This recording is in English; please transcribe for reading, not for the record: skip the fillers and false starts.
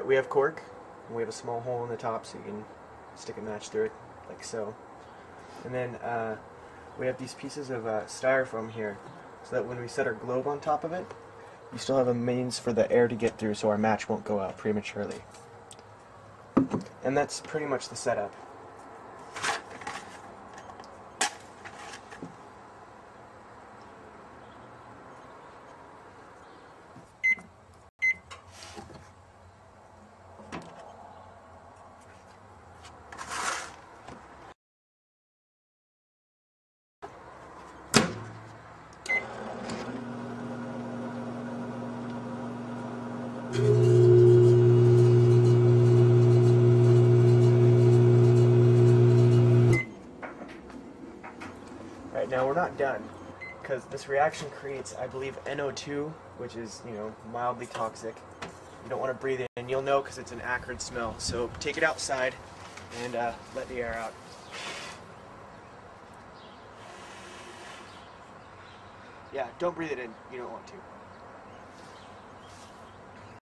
we have cork, and we have a small hole in the top so you can stick a match through it, like so. And then we have these pieces of styrofoam here, so that when we set our globe on top of it, you still have a means for the air to get through so our match won't go out prematurely. And that's pretty much the setup. Right, now we're not done, because this reaction creates, I believe, NO2, which is, mildly toxic. You don't want to breathe it in. You'll know because it's an acrid smell. So take it outside and let the air out. Yeah, don't breathe it in. You don't want to.